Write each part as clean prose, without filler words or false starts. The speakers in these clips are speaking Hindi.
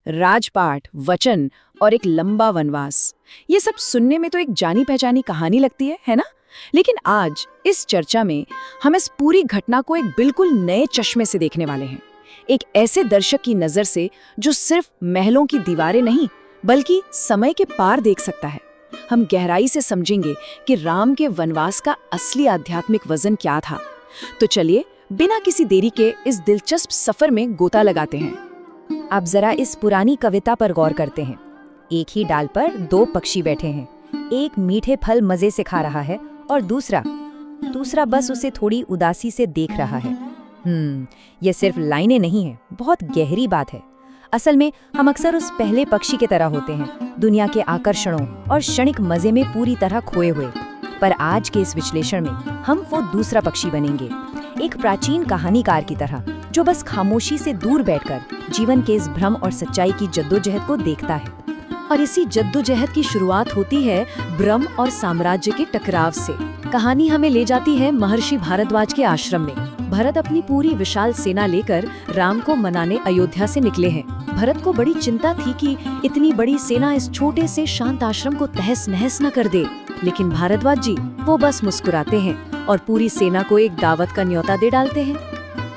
राजपाट, वचन और एक लंबा वनवास। ये सब सुनने में तो एक जानी पहचानी कहानी लगती है ना? लेकिन आज इस चर्चा में हम इस पूरी घटना को एक बिल्कुल नए चश्मे से देखने वाले हैं। एक ऐसे दर्शक की नजर से जो सिर्फ महलों की दीवारें नहीं बल्कि समय के पार देख सकता है। हम गहराई से समझेंगे कि राम के वनवास का असली आध्यात्मिक वजन क्या था। तो चलिए बिना किसी देरी के इस दिलचस्प सफर में गोता लगाते हैं। अब जरा इस पुरानी कविता पर गौर करते हैं। एक ही डाल पर दो पक्षी बैठे हैं। एक मीठे फल मजे से खा रहा है और दूसरा बस उसे थोड़ी उदासी से देख रहा है। ये सिर्फ लाइनें नहीं है, बहुत गहरी बात है। असल में हम अक्सर उस पहले पक्षी की तरह होते हैं, दुनिया के आकर्षणों और क्षणिक मजे में पूरी तरह खोए हुए। पर आज के इस विश्लेषण में हम वो दूसरा पक्षी बनेंगे, एक प्राचीन कहानीकार की तरह जो बस खामोशी से दूर बैठकर जीवन के इस भ्रम और सच्चाई की जद्दोजहद को देखता है। और इसी जद्दोजहद की शुरुआत होती है ब्रह्म और साम्राज्य के टकराव से। कहानी हमें ले जाती है महर्षि भारद्वाज के आश्रम में। भरत अपनी पूरी विशाल सेना लेकर राम को मनाने अयोध्या से निकले हैं। भरत को बड़ी चिंता थी कि इतनी बड़ी सेना इस छोटे से शांत आश्रम को तहस नहस न कर दे। लेकिन भारद्वाज जी वो बस मुस्कुराते हैं और पूरी सेना को एक दावत का न्योता दे डालते हैं।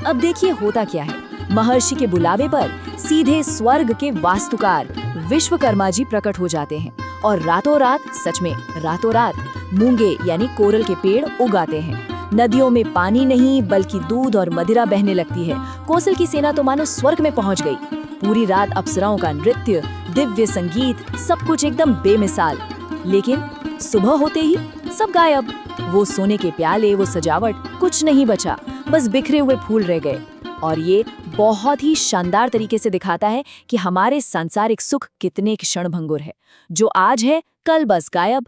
अब देखिए होता क्या है। महर्षि के बुलावे पर सीधे स्वर्ग के वास्तुकार विश्वकर्मा जी प्रकट हो जाते हैं और रातों रात, सच में रातों रात, मूंगे यानी कोरल के पेड़ उगाते हैं। नदियों में पानी नहीं बल्कि दूध और मदिरा बहने लगती है। कोसल की सेना तो मानो स्वर्ग में पहुंच गई। पूरी रात अप्सराओं का नृत्य, दिव्य संगीत, सब कुछ एकदम बेमिसाल। लेकिन सुबह होते ही सब गायब। वो सोने के प्याले, वो सजावट, कुछ नहीं बचा, बस बिखरे हुए फूल रह गए। और ये बहुत ही शानदार तरीके से दिखाता है कि हमारे सांसारिक सुख कितने क्षणभंगुर है। जो आज है कल बस गायब।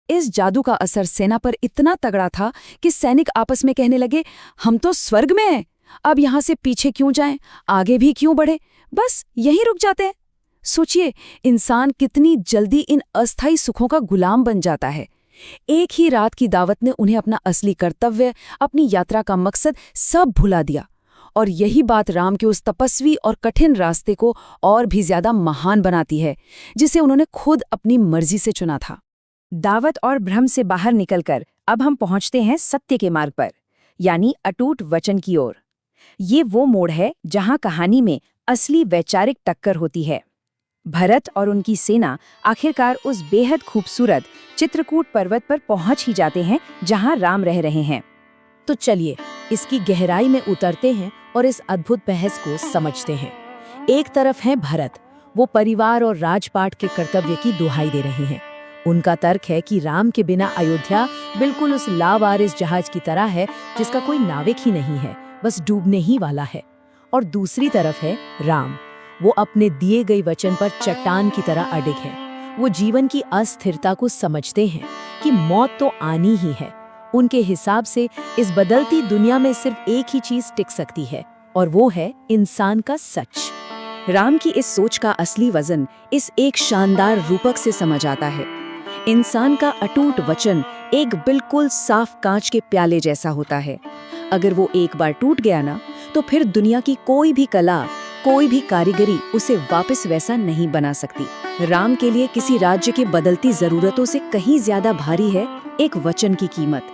इस जादू का असर सेना पर इतना तगड़ा था कि सैनिक आपस में कहने लगे, हम तो स्वर्ग में हैं, अब यहाँ से पीछे क्यों जाएं, आगे भी क्यों बढ़े, बस यहीं रुक जाते हैं। सोचिए इंसान कितनी जल्दी इन अस्थायी सुखों का गुलाम बन जाता है। एक ही रात की दावत ने उन्हें अपना असली कर्तव्य, अपनी यात्रा का मकसद सब भुला दिया। और यही बात राम के उस तपस्वी और कठिन रास्ते को और भी ज्यादा महान बनाती है, जिसे उन्होंने खुद अपनी मर्जी से चुना था। दावत और भ्रम से बाहर निकलकर अब हम पहुंचते हैं सत्य के मार्ग पर, यानी अटूट वचन की ओर। ये वो मोड़ है जहां कहानी में असली वैचारिक टक्कर होती है। भरत और उनकी सेना आखिरकार उस बेहद खूबसूरत चित्रकूट पर्वत पर पहुंच ही जाते हैं जहां राम रह रहे हैं। तो चलिए इसकी गहराई में उतरते हैं और इस अद्भुत बहस को समझते हैं। एक तरफ है भरत, वो परिवार और राजपाट के कर्तव्य की दुहाई दे रहे हैं। उनका तर्क है कि राम के बिना अयोध्या बिल्कुल उस लावारिस जहाज की तरह है जिसका कोई नाविक ही नहीं है, बस डूबने ही वाला है। और दूसरी तरफ है राम, वो अपने दिए गए वचन पर चट्टान की तरह अडिग है। वो जीवन की अस्थिरता को समझते हैं कि मौत तो आनी ही है। उनके हिसाब से इस बदलती दुनिया में सिर्फ एक ही चीज टिक सकती है और वो है इंसान का सच। राम की इस सोच का असली वजन इस एक शानदार रूपक से समझ आता है। इंसान का अटूट वचन एक बिल्कुल साफ कांच के प्याले जैसा होता है। अगर वो एक बार टूट गया ना, तो फिर दुनिया की कोई भी कला, कोई भी कारीगरी उसे वापस वैसा नहीं बना सकती। राम के लिए किसी राज्य की बदलती जरूरतों से कहीं ज्यादा भारी है एक वचन की कीमत।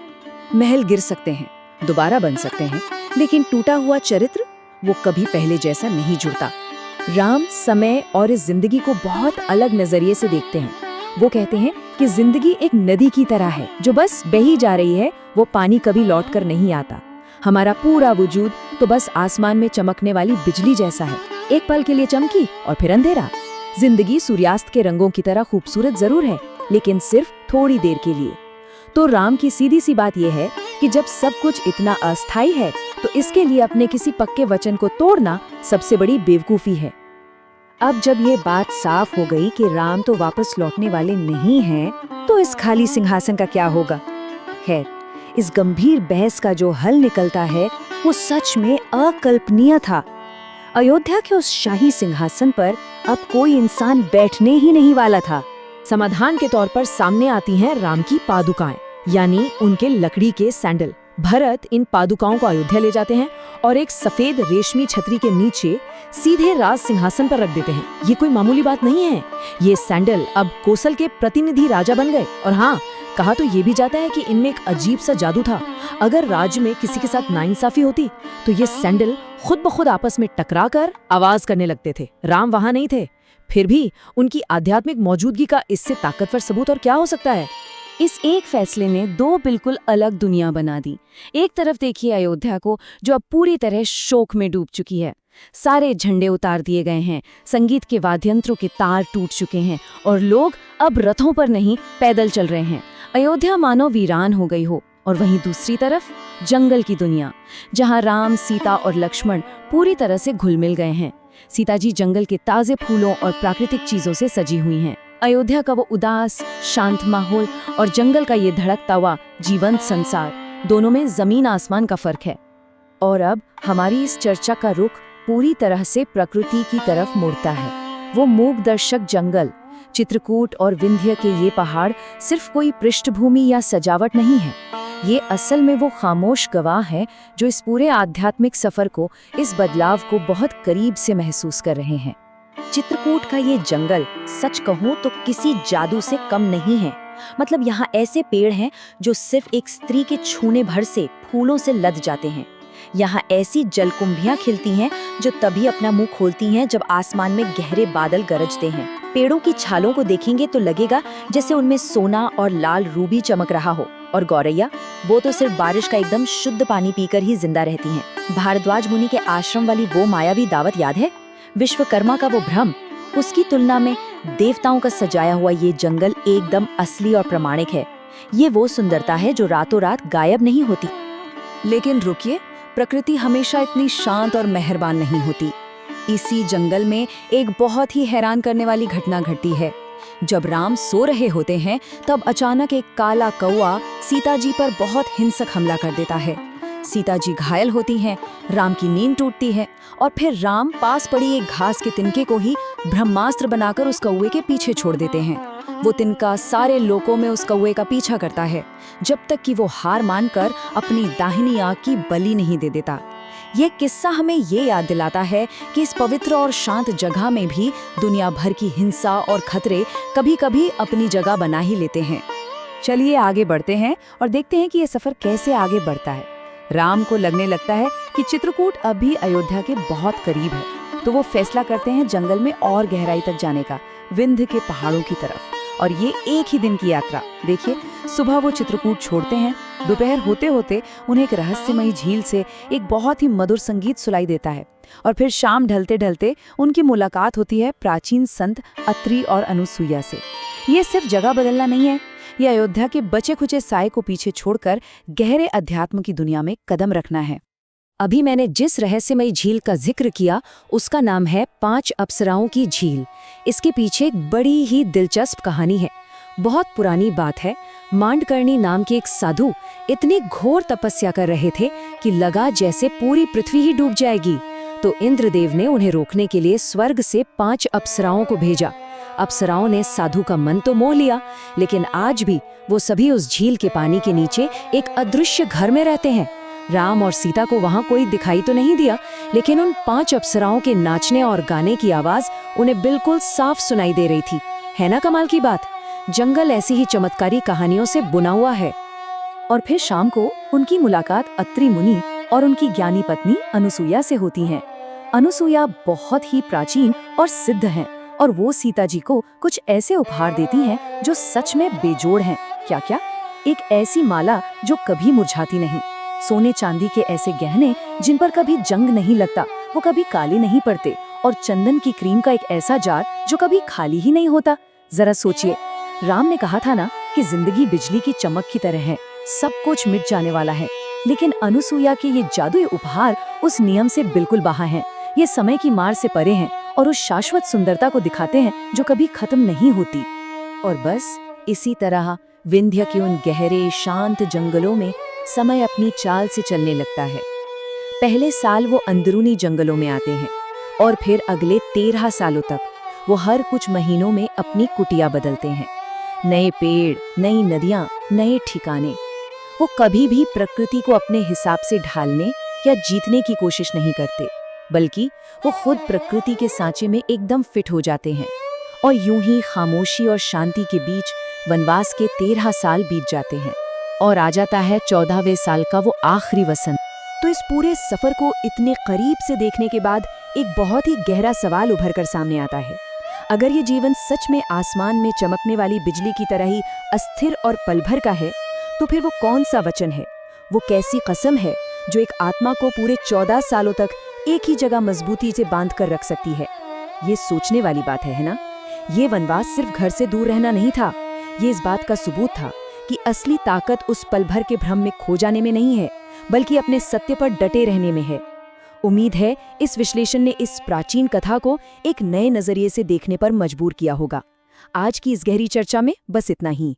महल गिर सकते हैं, दोबारा बन सकते हैं, लेकिन टूटा हुआ चरित्र वो कभी पहले जैसा नहीं जुड़ता। राम समय और इस जिंदगी को बहुत अलग नजरिए से देखते हैं। वो कहते हैं कि जिंदगी एक नदी की तरह है जो बस बही जा रही है, वो पानी कभी लौट कर नहीं आता। हमारा पूरा वजूद तो बस आसमान में चमकने वाली बिजली जैसा है, एक पल के लिए चमकी और फिर अंधेरा। जिंदगी सूर्यास्त के रंगों की तरह खूबसूरत जरूर है, लेकिन सिर्फ थोड़ी देर के लिए। तो राम की सीधी सी बात यह है कि जब सब कुछ इतना अस्थायी है, तो इसके लिए अपने किसी पक्के वचन को तोड़ना सबसे बड़ी बेवकूफी है। अब जब ये बात साफ हो गई कि राम तो वापस लौटने वाले नहीं हैं, तो इस खाली सिंहासन का क्या होगा? खैर, इस गंभीर बहस का जो हल निकलता है वो सच में अकल्पनीय था। अयोध्या के उस शाही सिंहासन पर अब कोई इंसान बैठने ही नहीं वाला था। समाधान के तौर पर सामने आती हैं राम की पादुकाएं, यानी उनके लकड़ी के सैंडल, भरत इन पादुकाओं को अयोध्या ले जाते हैं और एक सफेद रेशमी छतरी के नीचे सीधे राज सिंहासन पर रख देते हैं। ये कोई मामूली बात नहीं है। ये सैंडल अब कोसल के प्रतिनिधि राजा बन गए। और हाँ, कहा तो ये भी जाता है कि इनमें एक अजीब सा जादू था। अगर राज्य में किसी के साथ नाइंसाफी होती तो ये सैंडल खुद ब खुद आपस में टकरा कर आवाज करने लगते थे। राम वहां नहीं थे, फिर भी उनकी आध्यात्मिक मौजूदगी का इससे ताकतवर सबूत और क्या हो सकता है। इस एक फैसले ने दो बिल्कुल अलग दुनिया बना दी। एक तरफ देखिए अयोध्या को, जो अब पूरी तरह शोक में डूब चुकी है। सारे झंडे उतार दिए गए हैं, संगीत के वाद्ययंत्रों के तार टूट चुके हैं और लोग अब रथों पर नहीं पैदल चल रहे हैं। अयोध्या मानो वीरान हो गई हो। और वहीं दूसरी तरफ जंगल की दुनिया, जहां राम, सीता और लक्ष्मण पूरी तरह से घुल मिल गए हैं। सीता जी जंगल के ताजे फूलों और प्राकृतिक चीजों से सजी हुई हैं। अयोध्या का वो उदास, शांत माहौल और जंगल का ये धड़कता हुआ जीवंत संसार, दोनों में जमीन आसमान का फर्क है। और अब हमारी इस चर्चा का रुख पूरी तरह से प्रकृति की तरफ मुड़ता है। वो मूक दर्शक जंगल, चित्रकूट और विंध्य के ये पहाड़ सिर्फ कोई पृष्ठभूमि या सजावट नहीं है। ये असल में वो खामोश गवाह है जो इस पूरे आध्यात्मिक सफर को, इस बदलाव को बहुत करीब से महसूस कर रहे हैं। चित्रकूट का ये जंगल सच कहूं तो किसी जादू से कम नहीं है। मतलब यहाँ ऐसे पेड़ हैं जो सिर्फ एक स्त्री के छूने भर से फूलों से लद जाते हैं। यहाँ ऐसी जलकुंभियां खिलती हैं जो तभी अपना मुंह खोलती हैं जब आसमान में गहरे बादल गरजते हैं। पेड़ों की छालों को देखेंगे तो लगेगा जैसे उनमें सोना और लाल रूबी चमक रहा हो। और गौरैया, वो तो सिर्फ बारिश का एकदम शुद्ध पानी पीकर ही जिंदा रहती हैं। भारद्वाज मुनि के आश्रम वाली वो मायावी दावत याद है? विश्वकर्मा का वो भ्रम, उसकी तुलना में देवताओं का सजाया हुआ ये जंगल एकदम असली और प्रामाणिक है। ये वो सुंदरता है जो रातों रात गायब नहीं होती। लेकिन रुकिए, प्रकृति हमेशा इतनी शांत और मेहरबान नहीं होती। इसी जंगल में एक बहुत ही हैरान करने वाली घटना घटती है। जब राम सो रहे होते हैं तब अचानक एक काला कौआ सीता जी पर बहुत हिंसक हमला कर देता है। सीता जी घायल होती हैं, राम की नींद टूटती है और फिर राम पास पड़ी एक घास के तिनके को ही ब्रह्मास्त्र बनाकर उस कौवे के पीछे छोड़ देते हैं। वो तिनका सारे लोकों में उस कौवे का पीछा करता है जब तक कि वो हार मानकर अपनी दाहिनी आंख की बलि नहीं दे देता। ये किस्सा हमें ये याद दिलाता है कि इस पवित्र और शांत जगह में भी दुनिया भर की हिंसा और खतरे कभी-कभी अपनी जगह बना ही लेते हैं। चलिए आगे बढ़ते हैं और देखते हैं कि ये सफर कैसे आगे बढ़ता है। राम को लगने लगता है कि चित्रकूट अब भी अयोध्या के बहुत करीब है, तो वो फैसला करते हैं जंगल में और गहराई तक जाने का, विंध्य के पहाड़ों की तरफ। और ये एक ही दिन की यात्रा। देखिए, सुबह वो चित्रकूट छोड़ते हैं, दोपहर होते होते उन्हें एक रहस्यमयी झील से एक बहुत ही मधुर संगीत सुनाई देता है और फिर शाम ढलते ढलते उनकी मुलाकात होती है प्राचीन संत अत्रि और अनुसुईया से। ये सिर्फ जगह बदलना नहीं है, ये अयोध्या के बचे खुचे साए को पीछे छोड़कर गहरे अध्यात्म की दुनिया में कदम रखना है। अभी मैंने जिस रहस्यमयी झील का जिक्र किया उसका नाम है 5 अप्सराओं की झील। इसके पीछे एक बड़ी ही दिलचस्प कहानी है। बहुत पुरानी बात है। मांडकर्णी नाम के एक साधु इतनी घोर तपस्या कर रहे थे कि लगा जैसे पूरी पृथ्वी ही डूब जाएगी। तो इंद्रदेव ने उन्हें रोकने के लिए स्वर्ग से 5 अप्सराओं को भेजा। अप्सराओं ने साधु का मन तो मोह लिया, लेकिन आज भी वो सभी उस झील के पानी के नीचे एक अदृश्य घर में रहते हैं। राम और सीता को वहां कोई दिखाई तो नहीं दिया, लेकिन उन 5 अप्सराओं के नाचने और गाने की आवाज उन्हें बिल्कुल साफ सुनाई दे रही थी। है ना कमाल की बात? जंगल ऐसी ही चमत्कारी कहानियों से बुना हुआ है। और फिर शाम को उनकी मुलाकात अत्रि मुनि और उनकी ज्ञानी पत्नी अनुसुईया से होती है। अनुसुईया बहुत ही प्राचीन और सिद्ध हैं और वो सीता जी को कुछ ऐसे उपहार देती हैं जो सच में बेजोड़ हैं। क्या क्या? एक ऐसी माला जो कभी मुरझाती नहीं, सोने चांदी के ऐसे गहने जिन पर कभी जंग नहीं लगता, वो कभी काले नहीं पड़ते, और चंदन की क्रीम का एक ऐसा जार जो कभी खाली ही नहीं होता। जरा सोचिए, राम ने कहा था ना कि जिंदगी बिजली की चमक की तरह है, सब कुछ मिट जाने वाला है। लेकिन अनुसुईया के ये जादुई उपहार उस नियम से बिल्कुल बाहर हैं। ये समय की मार से परे हैं और उस शाश्वत सुंदरता को दिखाते हैं जो कभी खत्म नहीं होती। और बस इसी तरह विंध्य के उन गहरे शांत जंगलों में समय अपनी चाल से चलने लगता है। पहले साल वो अंदरूनी जंगलों में आते हैं और फिर अगले 13 सालों तक वो हर कुछ महीनों में अपनी कुटिया बदलते हैं। नए पेड़, नई नदियां, नए ठिकाने। वो कभी भी प्रकृति को अपने हिसाब से ढालने या जीतने की कोशिश नहीं करते, बल्कि वो खुद प्रकृति के सांचे में एकदम फिट हो जाते हैं। और यूं ही खामोशी और शांति के बीच वनवास के 13 साल बीत जाते हैं और आ जाता है 14वें साल का वो आखिरी वसंत। तो इस पूरे सफर को इतने करीब से देखने के बाद एक बहुत ही गहरा सवाल उभर कर सामने आता है। अगर ये जीवन सच में आसमान में चमकने वाली बिजली की तरह ही अस्थिर और पल भर का है, तो फिर वो कौन सा वचन है, वो कैसी कसम है जो एक आत्मा को पूरे 14 सालों तक एक ही जगह मजबूती से बांध कर रख सकती है? ये सोचने वाली बात है ना? ये वनवास सिर्फ घर से दूर रहना नहीं था, ये इस बात का सबूत था कि असली ताकत उस पल भर के भ्रम में खो जाने में नहीं है, बल्कि अपने सत्य पर डटे रहने में है। उम्मीद है इस विश्लेषण ने इस प्राचीन कथा को एक नए नजरिए से देखने पर मजबूर किया होगा। आज की इस गहरी चर्चा में बस इतना ही।